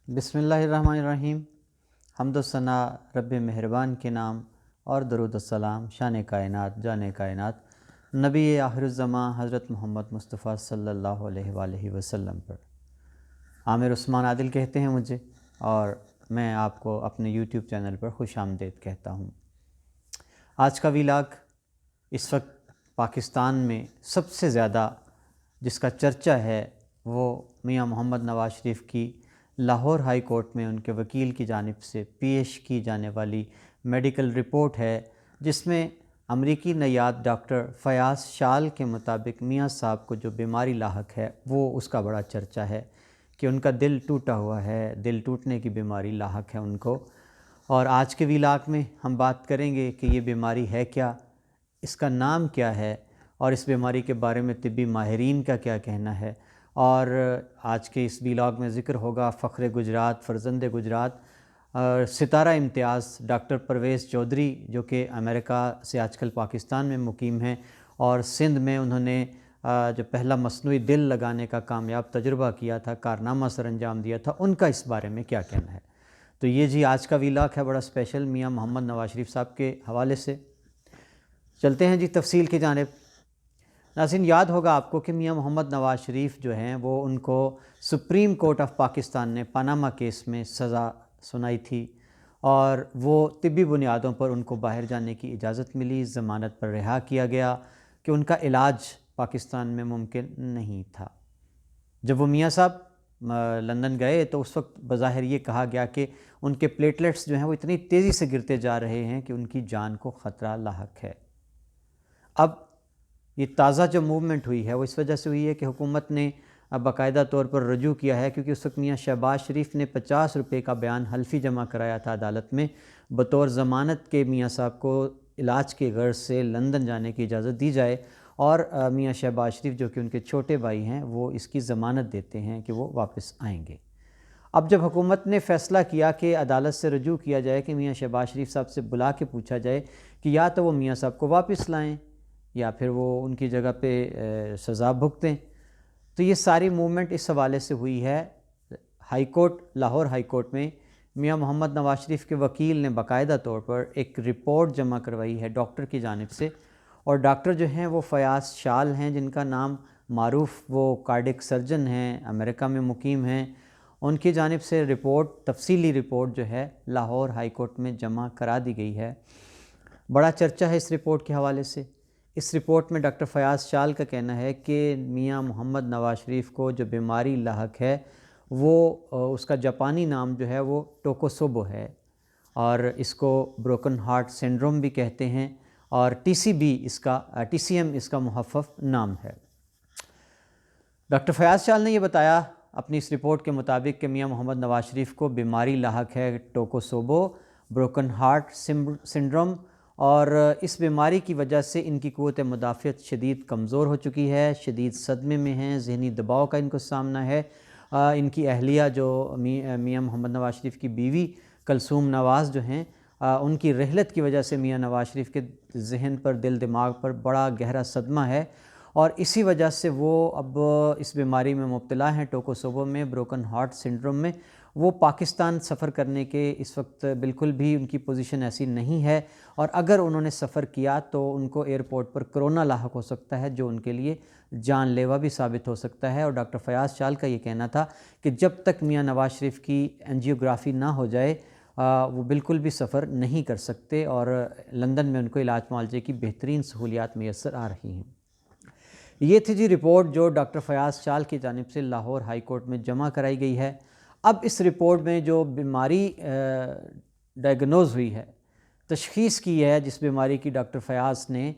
بسم اللہ الرحمن الرحیم۔ حمد و ثنا رب مہربان کے نام، اور درود السلام شان کائنات جان کائنات نبی آخر الزماں حضرت محمد مصطفیٰ صلی اللہ علیہ وآلہ وسلم پر۔ عامر عثمان عادل کہتے ہیں مجھے، اور میں آپ کو اپنے یوٹیوب چینل پر خوش آمدید کہتا ہوں۔ آج کا ویلاگ اس وقت پاکستان میں سب سے زیادہ جس کا چرچا ہے وہ میاں محمد نواز شریف کی لاہور ہائی کورٹ میں ان کے وکیل کی جانب سے پیش کی جانے والی میڈیکل رپورٹ ہے، جس میں امریکی نیاد ڈاکٹر فیاض شال کے مطابق میاں صاحب کو جو بیماری لاحق ہے وہ اس کا بڑا چرچا ہے کہ ان کا دل ٹوٹا ہوا ہے، دل ٹوٹنے کی بیماری لاحق ہے ان کو۔ اور آج کے ویلاگ میں ہم بات کریں گے کہ یہ بیماری ہے کیا، اس کا نام کیا ہے، اور اس بیماری کے بارے میں طبی ماہرین کا کیا کہنا ہے۔ اور آج کے اس ویلاگ میں ذکر ہوگا فخر گجرات، فرزند گجرات، ستارہ امتیاز ڈاکٹر پرویز چودھری، جو کہ امریکہ سے آج کل پاکستان میں مقیم ہیں، اور سندھ میں انہوں نے جو پہلا مصنوعی دل لگانے کا کامیاب تجربہ کیا تھا، کارنامہ سر انجام دیا تھا، ان کا اس بارے میں کیا کہنا ہے۔ تو یہ جی آج کا ویلاگ ہے، بڑا اسپیشل میاں محمد نواز شریف صاحب کے حوالے سے۔ چلتے ہیں جی تفصیل کی جانب۔ ناظرین، یاد ہوگا آپ کو کہ میاں محمد نواز شریف جو ہیں وہ ان کو سپریم کورٹ آف پاکستان نے پاناما کیس میں سزا سنائی تھی، اور وہ طبی بنیادوں پر ان کو باہر جانے کی اجازت ملی، ضمانت پر رہا کیا گیا کہ ان کا علاج پاکستان میں ممکن نہیں تھا۔ جب وہ میاں صاحب لندن گئے تو اس وقت بظاہر یہ کہا گیا کہ ان کے پلیٹلیٹس جو ہیں وہ اتنی تیزی سے گرتے جا رہے ہیں کہ ان کی جان کو خطرہ لاحق ہے۔ اب یہ تازہ جو موومنٹ ہوئی ہے وہ اس وجہ سے ہوئی ہے کہ حکومت نے باقاعدہ طور پر رجوع کیا ہے، کیونکہ اس وقت میاں شہباز شریف نے 50 روپے کا بیان حلفی جمع کرایا تھا عدالت میں بطور ضمانت کے میاں صاحب کو علاج کے غرض سے لندن جانے کی اجازت دی جائے، اور میاں شہباز شریف جو کہ ان کے چھوٹے بھائی ہیں وہ اس کی ضمانت دیتے ہیں کہ وہ واپس آئیں گے۔ اب جب حکومت نے فیصلہ کیا کہ عدالت سے رجوع کیا جائے کہ میاں شہباز شریف صاحب سے بلا کے پوچھا جائے کہ یا تو وہ میاں صاحب کو واپس لائیں یا پھر وہ ان کی جگہ پہ سزا بھگتیں، تو یہ ساری موومنٹ اس حوالے سے ہوئی ہے۔ High court, Lahore high court میں میاں محمد نواز شریف کے وکیل نے باقاعدہ طور پر ایک رپورٹ جمع کروائی ہے ڈاکٹر کی جانب سے، اور ڈاکٹر جو ہیں وہ فیاض شال ہیں، جن کا نام معروف وہ کارڈک سرجن ہیں، امریکہ میں مقیم ہیں۔ ان کی جانب سے رپورٹ، تفصیلی رپورٹ جو ہے لاہور ہائی کورٹ میں جمع کرا دی گئی ہے۔ بڑا چرچا ہے اس رپورٹ کے حوالے سے۔ اس رپورٹ میں ڈاکٹر فیاض شال کا کہنا ہے کہ میاں محمد نواز شریف کو جو بیماری لاحق ہے وہ اس کا جاپانی نام جو ہے وہ ٹوکوسوبو ہے، اور اس کو بروکن ہارٹ سنڈروم بھی کہتے ہیں، اور ٹی سی ایم اس کا مخفف نام ہے۔ ڈاکٹر فیاض شال نے یہ بتایا اپنی اس رپورٹ کے مطابق کہ میاں محمد نواز شریف کو بیماری لاحق ہے ٹوکوسوبو بروکن ہارٹ سنڈروم، اور اس بیماری کی وجہ سے ان کی قوت مدافعت شدید کمزور ہو چکی ہے، شدید صدمے میں ہیں، ذہنی دباؤ کا ان کو سامنا ہے۔ ان کی اہلیہ جو میاں محمد نواز شریف کی بیوی کلثوم نواز جو ہیں، ان کی رحلت کی وجہ سے میاں نواز شریف کے ذہن پر، دل دماغ پر بڑا گہرا صدمہ ہے، اور اسی وجہ سے وہ اب اس بیماری میں مبتلا ہیں، ٹوکوسوبو میں، بروکن ہارٹ سنڈروم میں۔ وہ پاکستان سفر کرنے کے اس وقت بالکل بھی ان کی پوزیشن ایسی نہیں ہے، اور اگر انہوں نے سفر کیا تو ان کو ایئرپورٹ پر کرونا لاحق ہو سکتا ہے، جو ان کے لیے جان لیوا بھی ثابت ہو سکتا ہے۔ اور ڈاکٹر فیاض شال کا یہ کہنا تھا کہ جب تک میاں نواز شریف کی انجیوگرافی نہ ہو جائے وہ بالکل بھی سفر نہیں کر سکتے، اور لندن میں ان کو علاج معالجے کی بہترین سہولیات میسر آ رہی ہیں۔ یہ تھی جی رپورٹ جو ڈاکٹر فیاض شال کی جانب سے لاہور ہائی کورٹ میں جمع کرائی گئی ہے۔ اب اس رپورٹ میں جو بیماری ڈائگنوز ہوئی ہے، تشخیص کی ہے جس بیماری کی ڈاکٹر فیاض نے،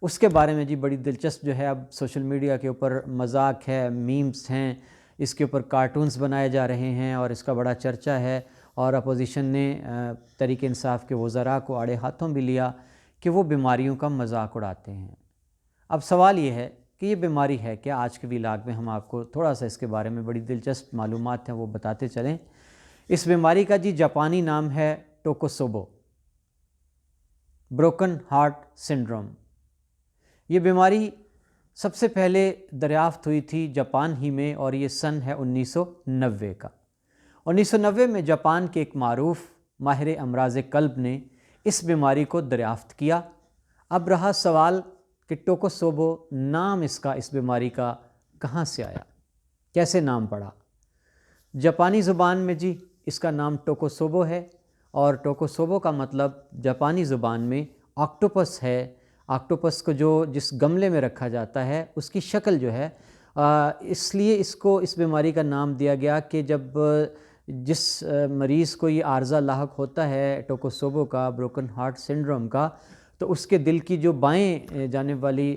اس کے بارے میں جی بڑی دلچسپ جو ہے اب سوشل میڈیا کے اوپر مذاق ہے، میمز ہیں، اس کے اوپر کارٹونز بنائے جا رہے ہیں، اور اس کا بڑا چرچا ہے، اور اپوزیشن نے تحریک انصاف کے وزراء کو آڑے ہاتھوں بھی لیا کہ وہ بیماریوں کا مذاق اڑاتے ہیں۔ اب سوال یہ ہے کہ یہ بیماری ہے کیا؟ آج کے ویلاگ میں ہم آپ کو تھوڑا سا اس کے بارے میں بڑی دلچسپ معلومات ہیں وہ بتاتے چلیں۔ اس بیماری کا جی جاپانی نام ہے ٹوکوسوبو بروکن ہارٹ سنڈروم۔ یہ بیماری سب سے پہلے دریافت ہوئی تھی جاپان ہی میں، اور یہ سن ہے 1990 کا، 1990 میں جاپان کے ایک معروف ماہر امراض قلب نے اس بیماری کو دریافت کیا۔ اب رہا سوال کہ ٹوکوسوبو نام اس بیماری کا کہاں سے آیا، کیسے نام پڑا؟ جاپانی زبان میں جی اس کا نام ٹوکوسوبو ہے، اور ٹوکوسوبو کا مطلب جاپانی زبان میں آکٹوپس ہے۔ آکٹوپس کو جس گملے میں رکھا جاتا ہے اس کی شکل جو ہے، اس لیے اس بیماری کا نام دیا گیا کہ جب جس مریض کو یہ عارضہ لاحق ہوتا ہے ٹوکوسوبو کا، بروکن ہارٹ سنڈروم کا، تو اس کے دل کی جو بائیں جانب والی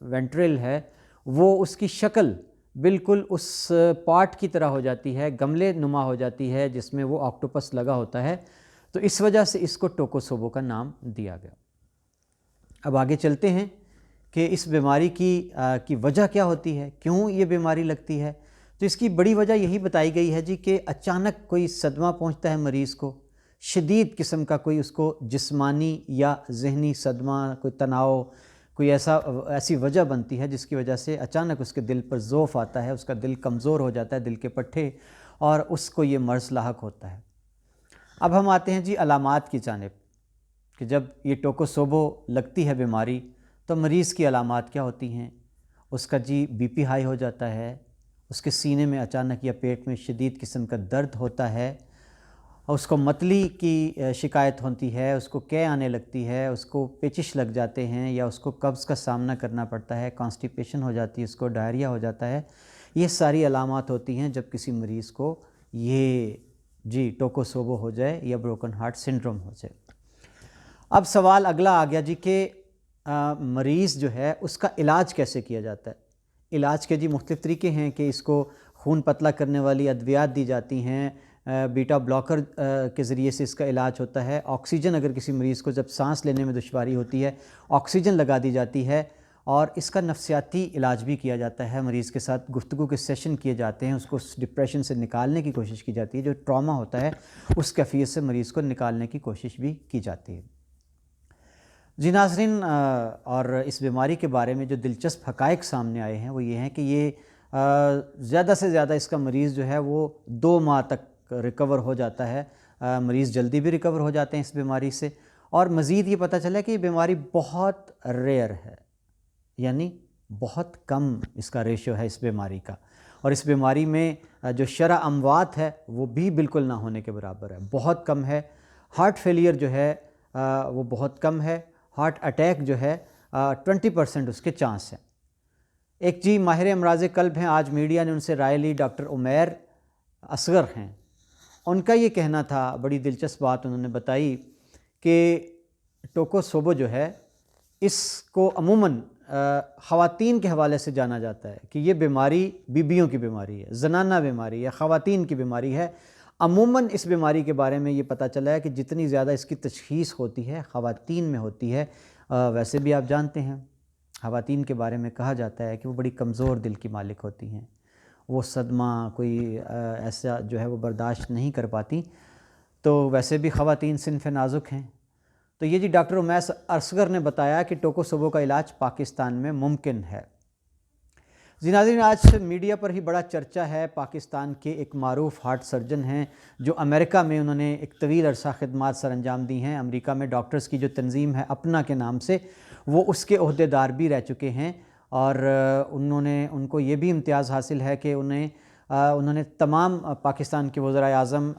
وینٹرل ہے وہ اس کی شکل بالکل اس پارٹ کی طرح ہو جاتی ہے، گملے نما ہو جاتی ہے جس میں وہ آکٹوپس لگا ہوتا ہے، تو اس وجہ سے اس کو ٹوکوسوبو کا نام دیا گیا۔ اب آگے چلتے ہیں کہ اس بیماری کی وجہ کیا ہوتی ہے، کیوں یہ بیماری لگتی ہے؟ تو اس کی بڑی وجہ یہی بتائی گئی ہے جی کہ اچانک کوئی صدمہ پہنچتا ہے مریض کو، شدید قسم کا کوئی اس کو جسمانی یا ذہنی صدمہ، کوئی تناؤ، کوئی ایسی وجہ بنتی ہے جس کی وجہ سے اچانک اس کے دل پر ضعف آتا ہے، اس کا دل کمزور ہو جاتا ہے، دل کے پٹھے، اور اس کو یہ مرض لاحق ہوتا ہے۔ اب ہم آتے ہیں جی علامات کی جانب کہ جب یہ ٹوکوسوبو لگتی ہے بیماری تو مریض کی علامات کیا ہوتی ہیں؟ اس کا جی بی پی ہائی ہو جاتا ہے، اس کے سینے میں اچانک یا پیٹ میں شدید قسم کا درد ہوتا ہے، اس کو متلی کی شکایت ہوتی ہے، اس کو قے آنے لگتی ہے، اس کو پیچش لگ جاتے ہیں، یا اس کو قبض کا سامنا کرنا پڑتا ہے، کانسٹیپیشن ہو جاتی ہے، اس کو ڈائریا ہو جاتا ہے۔ یہ ساری علامات ہوتی ہیں جب کسی مریض کو یہ جی ٹوکوسوبو ہو جائے یا بروکن ہارٹ سنڈروم ہو جائے۔ اب سوال اگلا آ گیا جی کہ مریض جو ہے اس کا علاج کیسے کیا جاتا ہے؟ علاج کے جی مختلف طریقے ہیں کہ اس کو خون پتلا کرنے والی ادویات دی جاتی ہیں، بیٹا بلاکر کے ذریعے سے اس کا علاج ہوتا ہے، آکسیجن اگر کسی مریض کو جب سانس لینے میں دشواری ہوتی ہے آکسیجن لگا دی جاتی ہے، اور اس کا نفسیاتی علاج بھی کیا جاتا ہے، مریض کے ساتھ گفتگو کے سیشن کیے جاتے ہیں، اس کو ڈپریشن سے نکالنے کی کوشش کی جاتی ہے، جو ٹراما ہوتا ہے اس کیفیت سے مریض کو نکالنے کی کوشش بھی کی جاتی ہے۔ جی ناظرین، اور اس بیماری کے بارے میں جو دلچسپ حقائق سامنے آئے ہیں وہ یہ ہیں کہ یہ زیادہ سے زیادہ اس کا مریض جو ہے وہ 2 ماہ تک ریکور ہو جاتا ہے، مریض جلدی بھی ریکور ہو جاتے ہیں اس بیماری سے، اور مزید یہ پتہ چلا کہ یہ بیماری بہت ریئر ہے، یعنی بہت کم اس کا ریشو ہے اس بیماری کا، اور اس بیماری میں جو شرح اموات ہے وہ بھی بالکل نہ ہونے کے برابر ہے، بہت کم ہے۔ ہارٹ فیلئر جو ہے وہ بہت کم ہے، ہارٹ اٹیک جو ہے 20% اس کے چانس ہیں۔ ایک جی ماہر امراض قلب ہیں، آج میڈیا نے ان سے رائے لی، ڈاکٹر عمیر اصغر ہیں، ان کا یہ کہنا تھا، بڑی دلچسپ بات انہوں نے بتائی کہ ٹوکوسوبو جو ہے اس کو عموماً خواتین کے حوالے سے جانا جاتا ہے کہ یہ بیماری بیویوں کی بیماری ہے، زنانہ بیماری ہے، خواتین کی بیماری ہے۔ عموماً اس بیماری کے بارے میں یہ پتہ چلا ہے کہ جتنی زیادہ اس کی تشخیص ہوتی ہے خواتین میں ہوتی ہے۔ ویسے بھی آپ جانتے ہیں خواتین کے بارے میں کہا جاتا ہے کہ وہ بڑی کمزور دل کی مالک ہوتی ہیں، وہ صدمہ کوئی ایسا جو ہے وہ برداشت نہیں کر پاتی، تو ویسے بھی خواتین صنف نازک ہیں۔ تو یہ جی ڈاکٹر عمیر اصغر نے بتایا کہ ٹوکوسوبو کا علاج پاکستان میں ممکن ہے۔ جی ناظرین، آج میڈیا پر ہی بڑا چرچا ہے، پاکستان کے ایک معروف ہارٹ سرجن ہیں جو امریکہ میں انہوں نے ایک طویل عرصہ خدمات سر انجام دی ہیں، امریکہ میں ڈاکٹرز کی جو تنظیم ہے اپنا کے نام سے، وہ اس کے عہدیدار بھی رہ چکے ہیں، اور ان کو یہ بھی امتیاز حاصل ہے کہ انہوں نے تمام پاکستان کے وزرائے اعظم،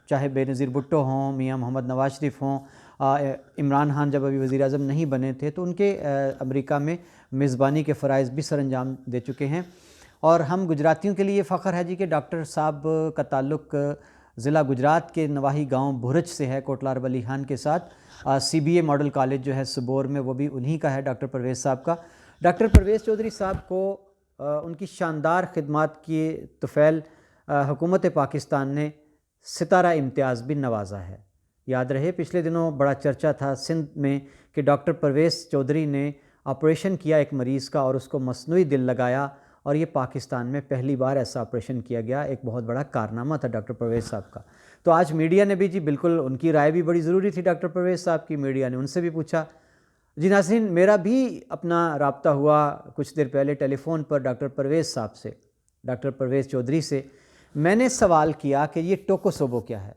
چاہے بے نظیر بھٹو ہوں، میاں محمد نواز شریف ہوں، عمران خان جب ابھی وزیر اعظم نہیں بنے تھے تو ان کے امریکہ میں میزبانی کے فرائض بھی سر انجام دے چکے ہیں۔ اور ہم گجراتیوں کے لیے فخر ہے جی کہ ڈاکٹر صاحب کا تعلق ضلع گجرات کے نواحی گاؤں بھورچ سے ہے، کوٹلار ولی خان کے ساتھ۔ CBA ماڈل کالج جو ہے سبور میں، وہ بھی انہی کا ہے، ڈاکٹر پرویز صاحب کا۔ ڈاکٹر پرویز چودھری صاحب کو ان کی شاندار خدمات کی طفیل حکومت پاکستان نے ستارہ امتیاز بھی نوازا ہے۔ یاد رہے پچھلے دنوں بڑا چرچا تھا سندھ میں کہ ڈاکٹر پرویز چودھری نے آپریشن کیا ایک مریض کا اور اس کو مصنوعی دل لگایا، اور یہ پاکستان میں پہلی بار ایسا آپریشن کیا گیا، ایک بہت بڑا کارنامہ تھا ڈاکٹر پرویز صاحب کا۔ تو آج میڈیا نے بھی جی بالکل ان کی رائے بھی بڑی ضروری تھی ڈاکٹر پرویز صاحب کی، میڈیا نے ان سے بھی پوچھا۔ جی ناظرین، میرا بھی اپنا رابطہ ہوا کچھ دیر پہلے ٹیلی فون پر ڈاکٹر پرویز صاحب سے، ڈاکٹر پرویز چودھری سے، میں نے سوال کیا کہ یہ ٹوکوسوبو کیا ہے؟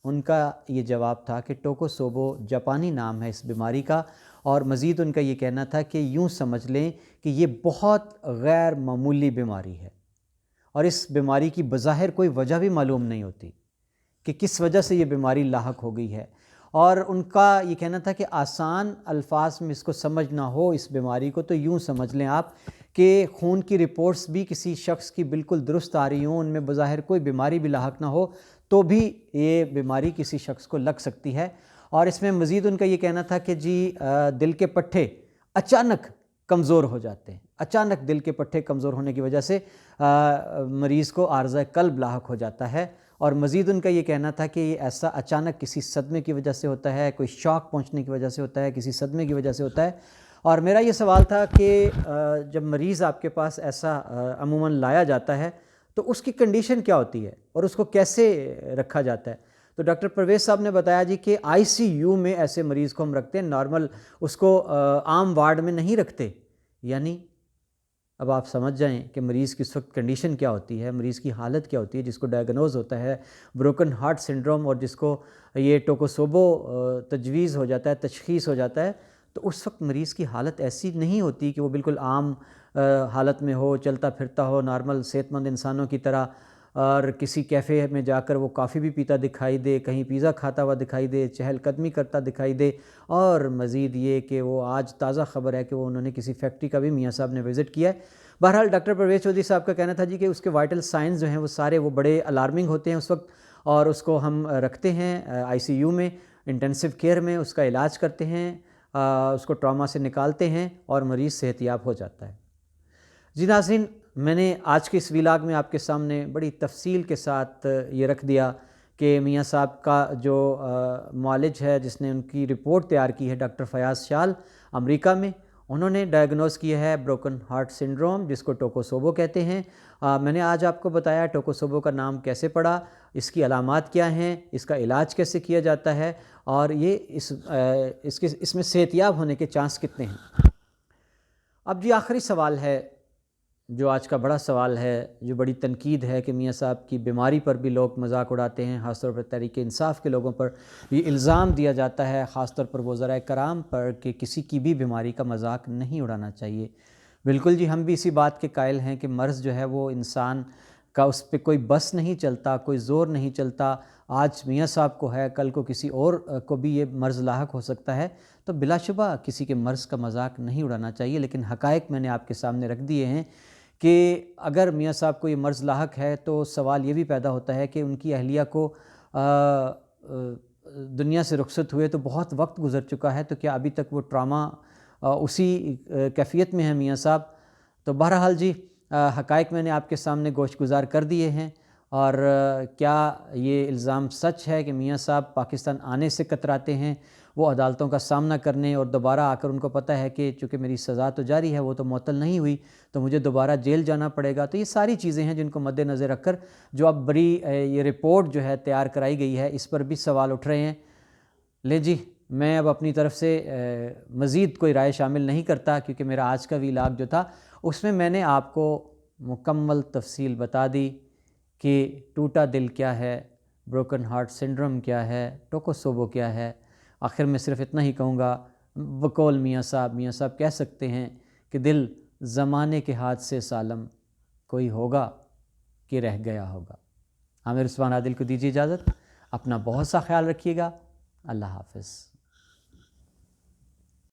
ان کا یہ جواب تھا کہ ٹوکوسوبو جاپانی نام ہے اس بیماری کا، اور مزید ان کا یہ کہنا تھا کہ یوں سمجھ لیں کہ یہ بہت غیر معمولی بیماری ہے، اور اس بیماری کی بظاہر کوئی وجہ بھی معلوم نہیں ہوتی کہ کس وجہ سے یہ بیماری لاحق ہو گئی ہے۔ اور ان کا یہ کہنا تھا کہ آسان الفاظ میں اس کو سمجھنا ہو اس بیماری کو تو یوں سمجھ لیں آپ کہ خون کی رپورٹس بھی کسی شخص کی بالکل درست آ رہی ہوں، ان میں بظاہر کوئی بیماری بھی لاحق نہ ہو، تو بھی یہ بیماری کسی شخص کو لگ سکتی ہے۔ اور اس میں مزید ان کا یہ کہنا تھا کہ جی دل کے پٹھے اچانک کمزور ہو جاتے ہیں، اچانک دل کے پٹھے کمزور ہونے کی وجہ سے مریض کو عارضہ قلب لاحق ہو جاتا ہے۔ اور مزید ان کا یہ کہنا تھا کہ یہ ایسا اچانک کسی صدمے کی وجہ سے ہوتا ہے، کوئی شاک پہنچنے کی وجہ سے ہوتا ہے، کسی صدمے کی وجہ سے ہوتا ہے۔ اور میرا یہ سوال تھا کہ جب مریض آپ کے پاس ایسا عموماً لایا جاتا ہے تو اس کی کنڈیشن کیا ہوتی ہے اور اس کو کیسے رکھا جاتا ہے؟ تو ڈاکٹر پرویز صاحب نے بتایا جی کہ آئی سی یو میں ایسے مریض کو ہم رکھتے ہیں، نارمل اس کو عام وارڈ میں نہیں رکھتے۔ یعنی اب آپ سمجھ جائیں کہ مریض کی اس وقت کنڈیشن کیا ہوتی ہے، مریض کی حالت کیا ہوتی ہے جس کو ڈائیگنوز ہوتا ہے بروکن ہارٹ سنڈروم، اور جس کو یہ ٹوکوسوبو تجویز ہو جاتا ہے، تشخیص ہو جاتا ہے۔ تو اس وقت مریض کی حالت ایسی نہیں ہوتی کہ وہ بالکل عام حالت میں ہو، چلتا پھرتا ہو نارمل صحت مند انسانوں کی طرح، اور کسی کیفے میں جا کر وہ کافی بھی پیتا دکھائی دے، کہیں پیزا کھاتا ہوا دکھائی دے، چہل قدمی کرتا دکھائی دے، اور مزید یہ کہ وہ آج تازہ خبر ہے کہ انہوں نے کسی فیکٹری کا بھی میاں صاحب نے وزٹ کیا ہے۔ بہرحال ڈاکٹر پرویز چودھری صاحب کا کہنا تھا جی کہ اس کے وائٹل سائنز جو ہیں وہ سارے وہ بڑے الارمنگ ہوتے ہیں اس وقت، اور اس کو ہم رکھتے ہیں آئی سی یو میں، انٹینسو کیئر میں، اس کا علاج کرتے ہیں، اس کو ٹراما سے نکالتے ہیں اور مریض صحت یاب ہو جاتا ہے۔ جی ناظرین، میں نے آج کے اس ویلاگ میں آپ کے سامنے بڑی تفصیل کے ساتھ یہ رکھ دیا کہ میاں صاحب کا جو معالج ہے جس نے ان کی رپورٹ تیار کی ہے، ڈاکٹر فیاض شال امریکہ میں، انہوں نے ڈائیگنوز کیا ہے بروکن ہارٹ سنڈروم جس کو ٹوکوسوبو کہتے ہیں۔ میں نے آج آپ کو بتایا ٹوکوسوبو کا نام کیسے پڑا، اس کی علامات کیا ہیں، اس کا علاج کیسے کیا جاتا ہے، اور یہ اس میں صحت یاب ہونے کے چانس کتنے ہیں۔ اب جی آخری سوال ہے جو آج کا بڑا سوال ہے، جو بڑی تنقید ہے کہ میاں صاحب کی بیماری پر بھی لوگ مذاق اڑاتے ہیں، خاص طور پر تحریک انصاف کے لوگوں پر یہ الزام دیا جاتا ہے، خاص طور پر وزراء کرام پر، کہ کسی کی بھی بیماری کا مذاق نہیں اڑانا چاہیے۔ بالکل جی، ہم بھی اسی بات کے قائل ہیں کہ مرض جو ہے وہ انسان کا اس پہ کوئی بس نہیں چلتا، کوئی زور نہیں چلتا۔ آج میاں صاحب کو ہے، کل کو کسی اور کو بھی یہ مرض لاحق ہو سکتا ہے، تو بلا شبہ کسی کے مرض کا مذاق نہیں اڑانا چاہیے۔ لیکن حقائق میں نے آپ کے سامنے رکھ دیے ہیں کہ اگر میاں صاحب کو یہ مرض لاحق ہے تو سوال یہ بھی پیدا ہوتا ہے کہ ان کی اہلیہ کو دنیا سے رخصت ہوئے تو بہت وقت گزر چکا ہے، تو کیا ابھی تک وہ ٹراما اسی کیفیت میں ہے میاں صاحب؟ تو بہرحال جی حقائق میں نے آپ کے سامنے گوشت گزار کر دیے ہیں، اور کیا یہ الزام سچ ہے کہ میاں صاحب پاکستان آنے سے کتراتے ہیں، وہ عدالتوں کا سامنا کرنے، اور دوبارہ آ کر ان کو پتہ ہے کہ چونکہ میری سزا تو جاری ہے، وہ تو معطل نہیں ہوئی، تو مجھے دوبارہ جیل جانا پڑے گا۔ تو یہ ساری چیزیں ہیں جن کو مد نظر رکھ کر جو اب بڑی یہ رپورٹ جو ہے تیار کرائی گئی ہے، اس پر بھی سوال اٹھ رہے ہیں۔ لے جی، میں اب اپنی طرف سے مزید کوئی رائے شامل نہیں کرتا، کیونکہ میرا آج کا ویلاگ جو تھا اس میں نے آپ کو مکمل تفصیل بتا دی کہ ٹوٹا دل کیا ہے، بروکن ہارٹ سنڈروم کیا ہے، ٹوکوسوبو کیا ہے۔ آخر میں صرف اتنا ہی کہوں گا، بقول میاں صاحب کہہ سکتے ہیں کہ دل زمانے کے ہاتھ سے سالم، کوئی ہوگا کہ رہ گیا ہوگا۔ عامر عثمان عادل کو دیجیے اجازت، اپنا بہت سا خیال رکھیے گا، اللہ حافظ۔